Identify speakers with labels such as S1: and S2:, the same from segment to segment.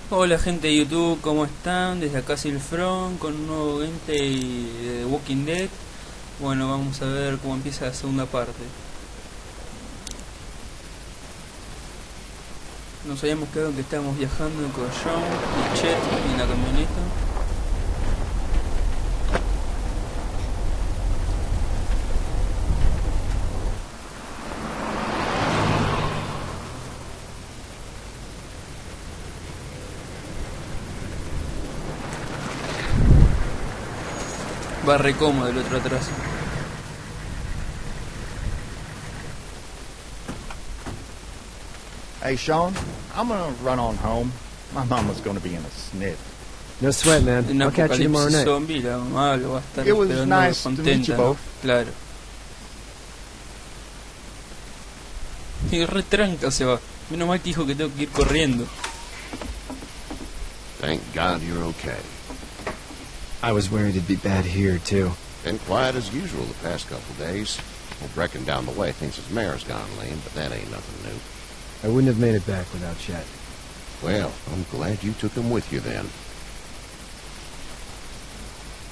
S1: Hola gente de YouTube, ¿cómo están? Desde acá Silfron con un nuevo gameplay de Walking Dead. Bueno, vamos a ver cómo empieza la segunda parte. Nos habíamos quedado en que estábamos viajando con John y Chet en la camioneta. Va re cómodo el otro atrás.
S2: Hey, Sean, I'm gonna run on home. My mama's gonna be in a snit.
S3: No sweat, man.
S1: En
S3: I'll catch you tomorrow
S1: apocalipsis
S3: night.
S1: zombie, la mamá lo va a estar
S2: It was
S1: esperando
S2: nice to meet
S1: contenta,
S2: you
S1: ¿no?
S2: both.
S1: Claro. Y re tranca se va. Menos mal que dijo que tengo que ir corriendo.
S4: Thank God you're okay.
S3: I was worried it'd be bad here, too.
S4: Been quiet as usual the past couple days. Old Brecken down the way thinks his mare's gone lame, but that ain't nothing new.
S3: I wouldn't have made it back without Chet.
S4: Well, I'm glad you took him with you then.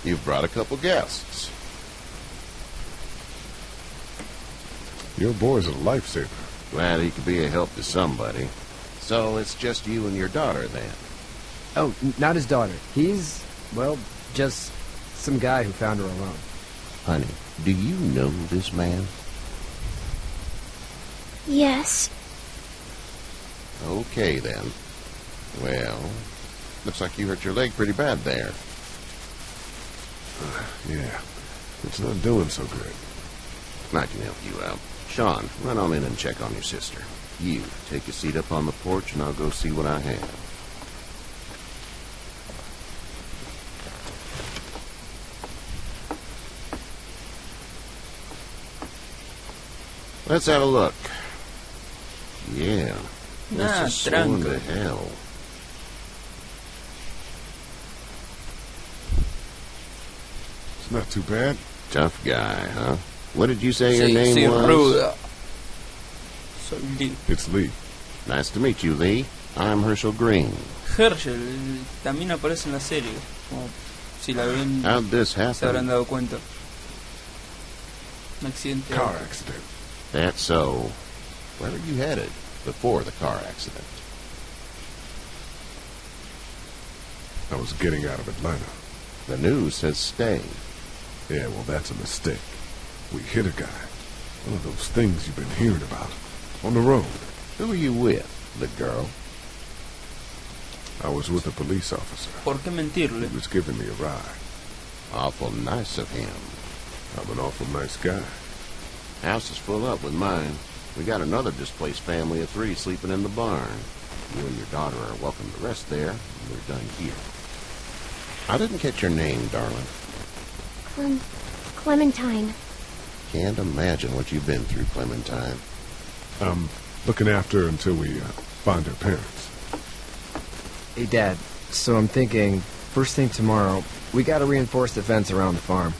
S4: You've brought a couple guests.
S5: Your boy's a lifesaver.
S4: Glad he could be a help to somebody. So it's just you and your daughter then?
S3: Oh, not his daughter. He's, well, just some guy who found her alone.
S4: Honey, do you know this man?
S6: Yes.
S4: Okay then. Well, looks like you hurt your leg pretty bad there.
S5: Yeah, it's not doing so good.
S4: I can help you out. Sean, run on in and check on your sister. You, take a seat up on the porch and I'll go see what I have. Let's have a look. Yeah. That's just going to hell.
S5: It's not too bad.
S4: Tough guy, huh? What did you say your name
S1: soy
S4: was?
S1: ruda. Soy Lee.
S5: It's Lee.
S4: Nice to meet you, Lee. I'm Herschel Greene.
S1: Herschel también aparece en la serie. Como si la ven,
S4: How'd this
S1: se habrán
S4: happen?
S1: dado cuenta. Un accidente. de
S5: Car
S1: auto.
S5: accident.
S4: That's so. Where were you headed before the car accident?
S5: I was getting out of Atlanta.
S4: The news says stay.
S5: Yeah, well, that's a mistake. We hit a guy. One of those things you've been hearing about. On the road.
S4: Who are you with? The girl?
S5: I was with a police officer.
S1: ¿Por qué mentirle?
S5: He was giving me a ride.
S4: Awful nice of him.
S5: I'm an awful nice guy.
S4: House is full up with mine. We got another displaced family of 3 sleeping in the barn. You and your daughter are welcome to rest there. We're done here. I didn't catch your name, darling.
S6: Clementine.
S4: Can't imagine what you've been through, Clementine.
S5: I'm looking after her until we find her parents.
S3: Hey, Dad, so I'm thinking, first thing tomorrow, we gotta reinforce the fence around the farm.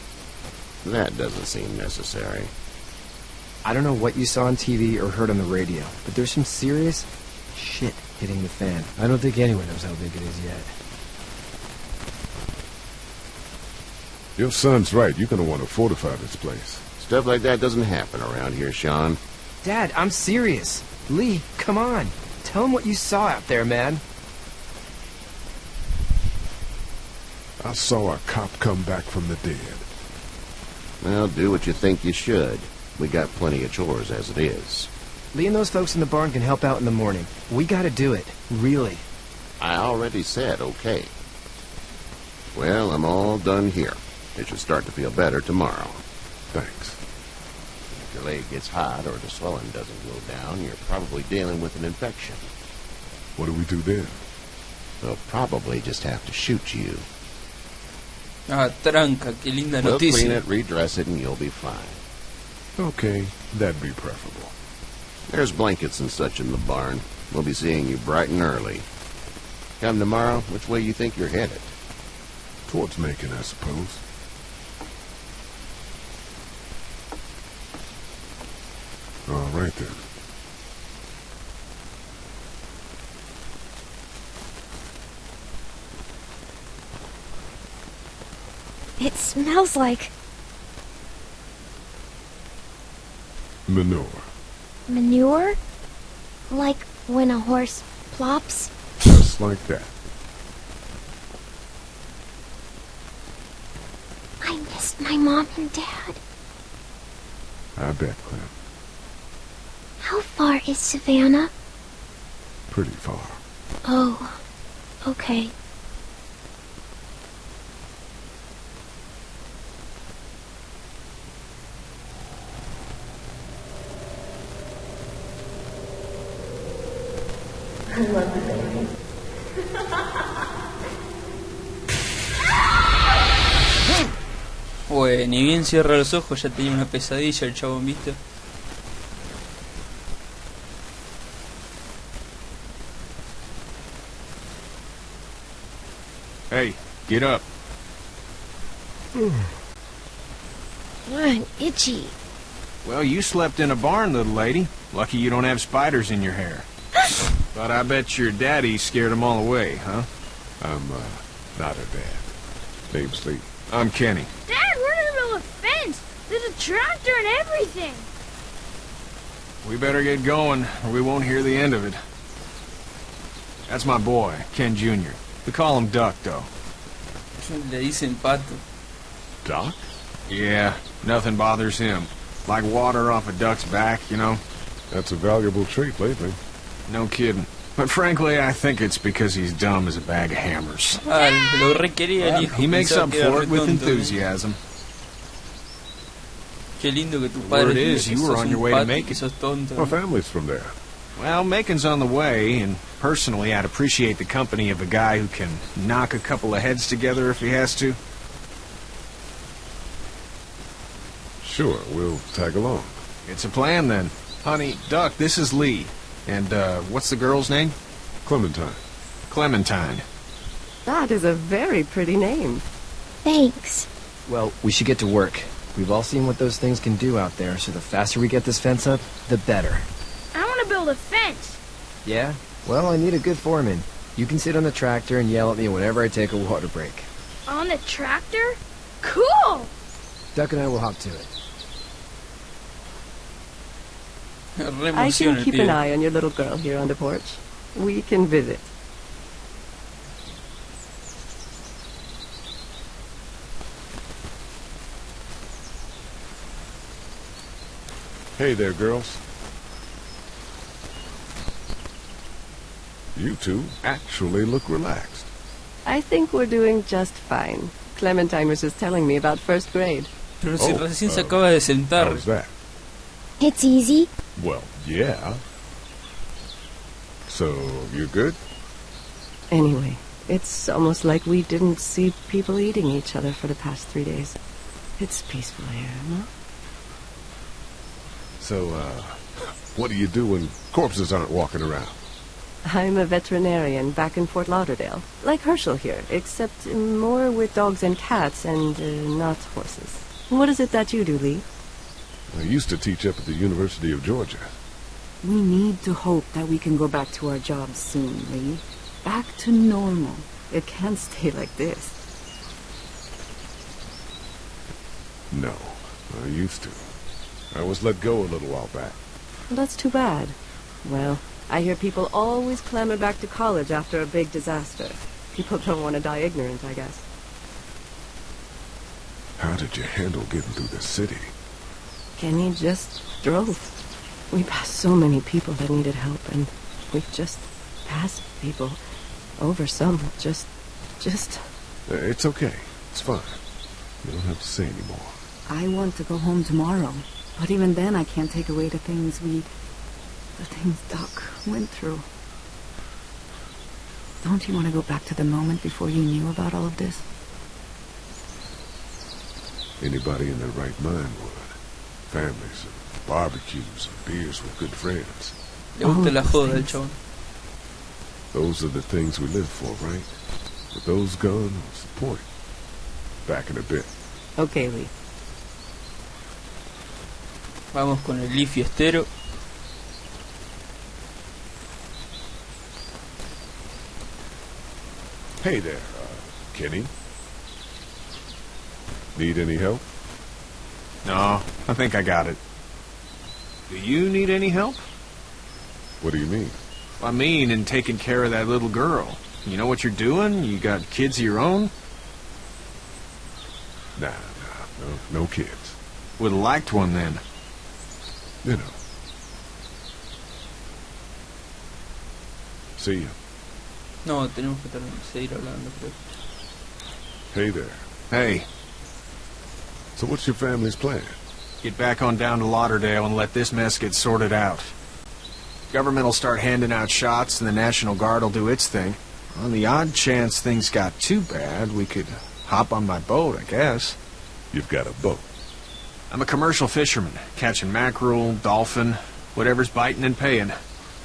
S4: That doesn't seem necessary.
S3: I don't know what you saw on TV or heard on the radio, but there's some serious shit hitting the fan. I don't think anyone knows how big it is yet.
S5: Your son's right. You're gonna want to fortify this place.
S4: Stuff like that doesn't happen around here, Sean.
S3: Dad, I'm serious. Lee, come on. Tell him what you saw out there, man.
S5: I saw a cop come back from the dead.
S4: Well, do what you think you should. We got plenty of chores as it is.
S3: Lee and those folks in the barn can help out in the morning. We gotta do it. Really.
S4: I already said okay. Well, I'm all done here. It should start to feel better tomorrow.
S5: Thanks.
S4: If your leg gets hot or the swelling doesn't go down, you're probably dealing with an infection.
S5: What do we do then?
S4: They'll probably just have to shoot you.
S1: Ah, tranca, qué linda
S4: We'll clean
S1: noticia.
S4: it, redress it, and you'll be fine.
S5: Okay, that'd be preferable.
S4: There's blankets and such in the barn. We'll be seeing you bright and early. Come tomorrow, which way you think you're headed?
S5: Towards Macon, I suppose. All right, then.
S6: It smells like
S5: Manure.
S6: manure? Like when a horse plops?
S5: Just like that.
S6: I miss my mom and dad.
S5: I bet, Clem.
S6: How far is Savannah?
S5: Pretty far.
S6: Oh, okay.
S1: Pues ni bien cierra los ojos ya tenía una pesadilla el chabón, ¿viste?
S7: Hey, get up.
S6: I'm itchy.
S7: Well, you slept in a barn, little lady. Lucky you don't have spiders in your hair. But I bet your daddy scared them all away, huh?
S5: I'm, not a dad. Name's Lee.
S7: I'm Kenny.
S8: Dad, we're in the middle of a fence. There's a tractor and everything.
S7: We better get going, or we won't hear the end of it. That's my boy, Ken Jr. We call him Duck, though.
S1: Le dicen pato.
S5: Doc?
S7: Yeah, nothing bothers him. Like water off a duck's back, you know?
S5: That's a valuable trait lately.
S7: No kidding. But frankly, I think it's because he's dumb as a bag of hammers.
S1: Ah, lo requería el hijo.
S7: He makes
S1: Pensaba
S7: up
S1: que era
S7: for it with
S1: retonto, ¿no?
S7: enthusiasm.
S1: Qué lindo que tu
S7: Word
S1: padre diga
S7: is,
S1: que
S7: you were
S1: sos
S7: on
S1: un
S7: your way to
S1: pato y
S7: make
S1: que
S7: it.
S1: sos tonto.
S5: Our family's from there.
S7: Well, Macon's on the way, and personally, I'd appreciate the company of a guy who can knock a couple of heads together if he has to.
S5: Sure, we'll tag along.
S7: It's a plan, then. Honey, Duck, this is Lee. And, what's the girl's name?
S5: Clementine.
S7: Clementine.
S9: That is a very pretty name.
S6: Thanks.
S3: Well, we should get to work. We've all seen what those things can do out there, so the faster we get this fence up, the better.
S8: I want to build a fence.
S3: Yeah? Well, I need a good foreman. You can sit on the tractor and yell at me whenever I take a water break.
S8: On the tractor? Cool!
S3: Duck and I will hop to it.
S1: Re
S9: I
S1: emociona
S9: can
S1: el
S9: keep
S1: pibe.
S9: an eye on your little girl here on the porch. We can visit.
S5: Hey there, girls. You two actually look relaxed.
S9: I think we're doing just fine. Clementine was just telling me about first grade.
S1: Pero si
S5: Oh,
S1: recién se acaba de sentar.
S5: How's that?
S6: It's easy.
S5: Well, yeah. So, you good?
S9: Anyway, it's almost like we didn't see people eating each other for the past 3 days. It's peaceful here, no?
S5: So, what do you do when corpses aren't walking around?
S9: I'm a veterinarian back in Fort Lauderdale. Like Herschel here, except more with dogs and cats and not horses. What is it that you do, Lee?
S5: I used to teach up at the University of Georgia.
S10: We need to hope that we can go back to our jobs soon, Lee. Back to normal. It can't stay like this.
S5: No, I used to. I was let go a little while back.
S9: Well, that's too bad. Well, I hear people always clamor back to college after a big disaster. People don't want to die ignorant, I guess.
S5: How did you handle getting through the city?
S9: Kenny just drove. We passed so many people that needed help, and we just passed people over some. Just...
S5: It's okay. It's fine. You don't have to say anymore.
S10: I want to go home tomorrow. But even then, I can't take away the things Doc went through. Don't you want to go back to the moment before you knew about all of this?
S5: Anybody in their right mind would. Families and barbecues and beers with good friends.
S1: Le gusta la joda al chabón.
S5: Those are the things we live for, right? With those gone, what's the point? Back in a bit.
S9: Okay, Lee.
S1: Vamos con el Lee fiestero.
S5: Hey there, Kenny. Need any help?
S7: No, I think I got it. Do you need any help?
S5: What do you mean?
S7: I mean, in taking care of that little girl. You know what you're doing? You got kids of your own?
S5: Nah, no kids.
S7: Would have liked one then.
S5: You know. See ya.
S1: No, tenemos que seguir hablando, creo.
S5: Hey there.
S7: Hey,
S5: So what's your family's plan?
S7: get back on down to Lauderdale and let this mess get sorted out. Government will start handing out shots and the National Guard will do its thing. On the odd chance things got too bad, we could hop on my boat, I guess.
S5: You've got a boat.
S7: I'm a commercial fisherman, catching mackerel, dolphin, whatever's biting and paying.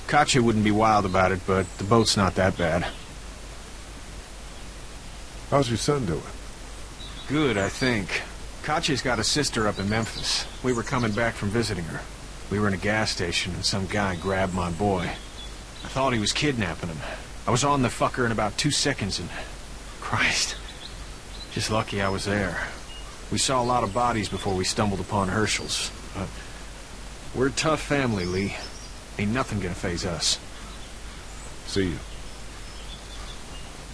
S7: Katya wouldn't be wild about it, but the boat's not that bad.
S5: How's your son doing?
S7: Good, I think. Katya's got a sister up in Memphis. We were coming back from visiting her. We were in a gas station and some guy grabbed my boy. I thought he was kidnapping him. I was on the fucker in about 2 seconds and... Christ. Just lucky I was there. We saw a lot of bodies before we stumbled upon Herschel's. But we're a tough family, Lee. Ain't nothing gonna faze us.
S5: See you.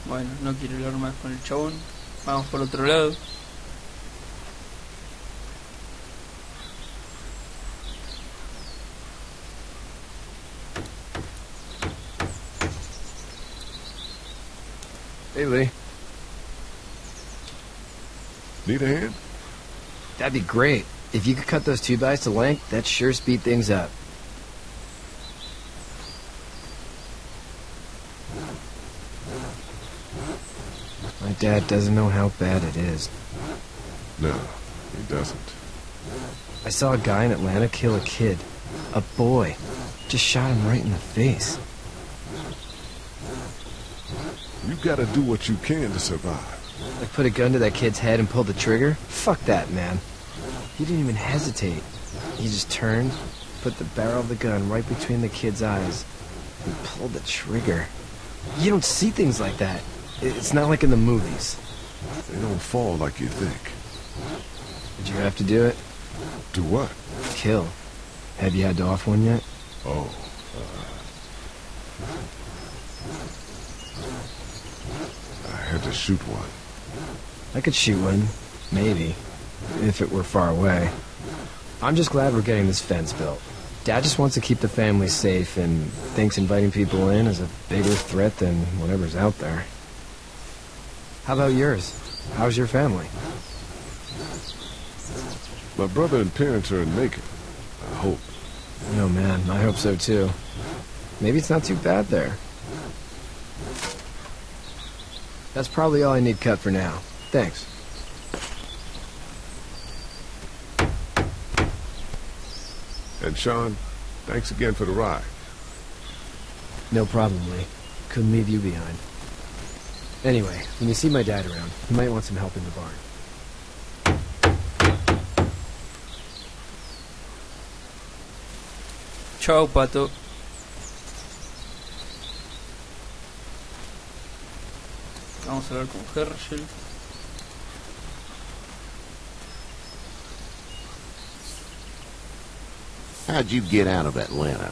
S1: Bueno, no quiero hablar más con el chabón. Vamos por otro lado.
S3: Hey, Lee.
S5: Need a hand?
S3: That'd be great. If you could cut those 2x to length, that'd sure speed things up. My dad doesn't know how bad it is.
S5: No, he doesn't.
S3: I saw a guy in Atlanta kill a kid. A boy. Just shot him right in the face.
S5: You gotta do what you can to survive.
S3: Like put a gun to that kid's head and pull the trigger? Fuck that, man. He didn't even hesitate. He just turned, put the barrel of the gun right between the kid's eyes, and pulled the trigger. You don't see things like that. It's not like in the movies.
S5: They don't fall like you think.
S3: Did you have to do it?
S5: Do what?
S3: Kill. Have you had to off one yet?
S5: Oh, I had to shoot one.
S3: I could shoot one. Maybe. If it were far away. I'm just glad we're getting this fence built. Dad just wants to keep the family safe and thinks inviting people in is a bigger threat than whatever's out there. How about yours? How's your family?
S5: My brother and parents are in Macon. I hope.
S3: Oh man, I hope so too. Maybe it's not too bad there. That's probably all I need cut for now. Thanks.
S5: And Sean, thanks again for the ride.
S3: No problem, Lee. Couldn't leave you behind. Anyway, when you see my dad around, you might want some help in the barn.
S1: Chao, Pato. Vamos a hablar con Herschel.
S4: How'd you get out of Atlanta?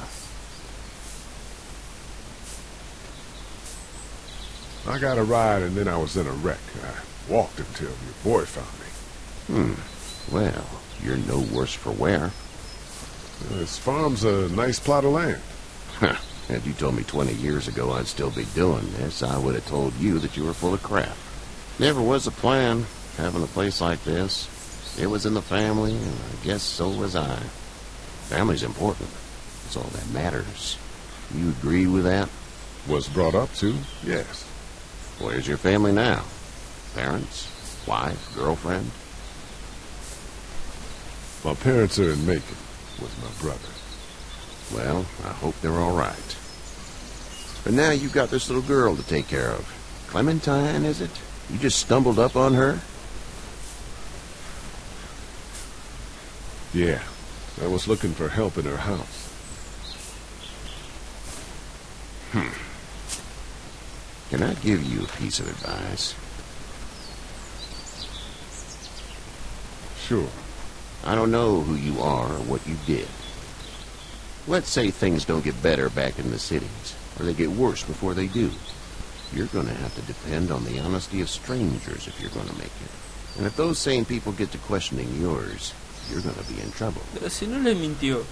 S5: I got a ride and then I was in a wreck. I walked until your boy found me.
S4: Well, you're no worse for wear.
S5: This farm's a nice plot of land.
S4: Had you told me 20 years ago I'd still be doing this, I would have told you that you were full of crap. Never was a plan, having a place like this. It was in the family, and I guess so was I. Family's important. It's all that matters. You agree with that?
S5: Was brought up to, yes.
S4: Where's your family now? Parents? Wife? Girlfriend?
S5: My parents are in Macon with my brother.
S4: Well, I hope they're all right. But now you've got this little girl to take care of. Clementine, is it? You just stumbled up on her?
S5: Yeah, I was looking for help in her house.
S4: Can I give you a piece of advice?
S5: Sure.
S4: I don't know who you are or what you did. Let's say things don't get better back in the cities, or they get worse before they do. You're going to have to depend on the honesty of strangers if you're going to make it. And if those same people get to questioning yours, you're going to be in trouble.
S1: Pero si no le mintió.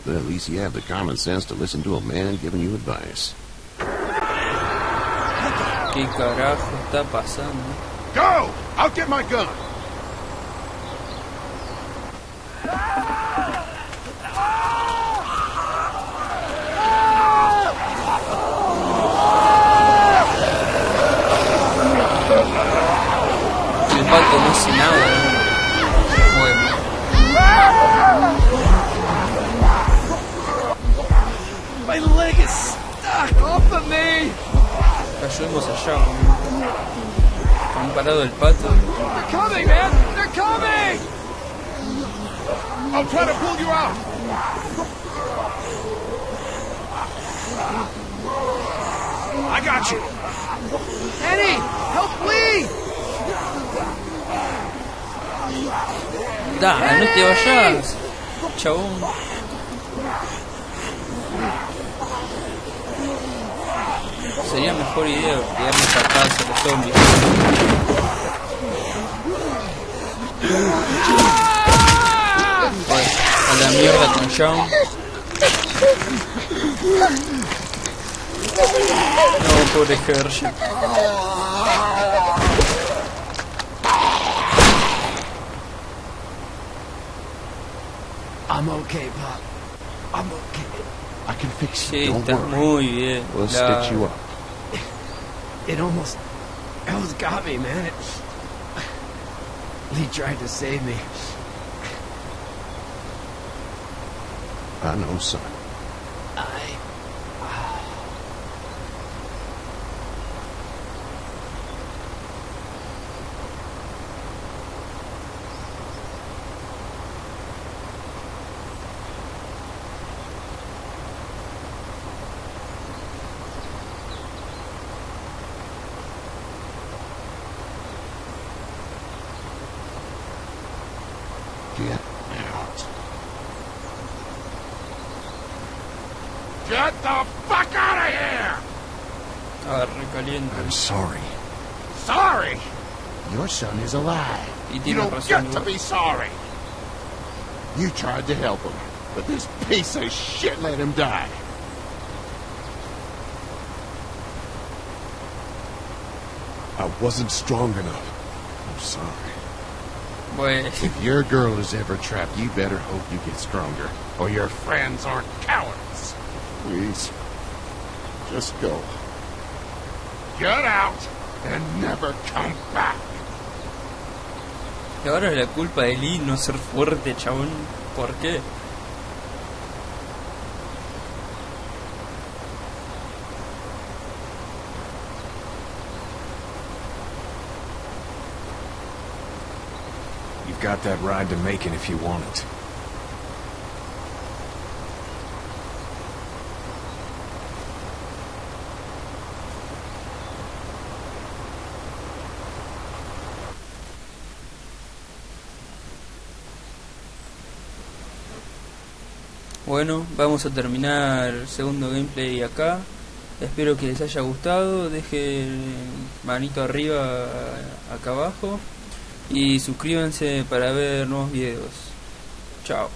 S4: But at least you have the common sense to listen to a man giving you advice.
S1: ¿Qué carajo está pasando?
S2: Go! I'll get my gun.
S1: El pato no hace nada. Bueno.
S3: My leg is stuck off of me.
S1: Cayó allá. Han parado el pato.
S3: They're coming, man. They're coming.
S2: I'll try to pull you out.
S7: I got you.
S3: Eddie, help Lee.
S1: Da, no te vayas, chabón. Sería mejor idea quedarnos acá hacia los zombies. Bueno, a la mierda con John. No, pobre Hershey.
S3: I'm okay, Pop. I'm okay.
S2: I can fix
S1: Sí,
S2: you. Don't
S1: está
S2: worry.
S1: muy bien.
S2: We'll stitch you up.
S3: It almost got me, man. Lee tried to save me.
S2: I know, son. Get out. Get the fuck out of here!
S1: Agarre caliente.
S2: I'm sorry. Sorry? Your son is alive.
S1: Y
S2: You
S1: tiene
S2: don't
S1: razón.
S2: get to be sorry. You tried to help him, but this piece of shit let him die.
S5: I wasn't strong enough. I'm sorry.
S1: Bueno,
S2: If your girl is ever trapped, you better hope you get stronger, or your friends aren't cowards.
S5: Please. Just go.
S2: Get out and never come back.
S1: y ahora es la culpa de Lee no ser fuerte, chabón. ¿Por qué?
S7: You've got that ride to Macon if you want it.
S1: Bueno, vamos a terminar el segundo gameplay acá. Espero que les haya gustado. Dejen manito arriba acá abajo. Y suscríbanse para ver nuevos videos. Chao.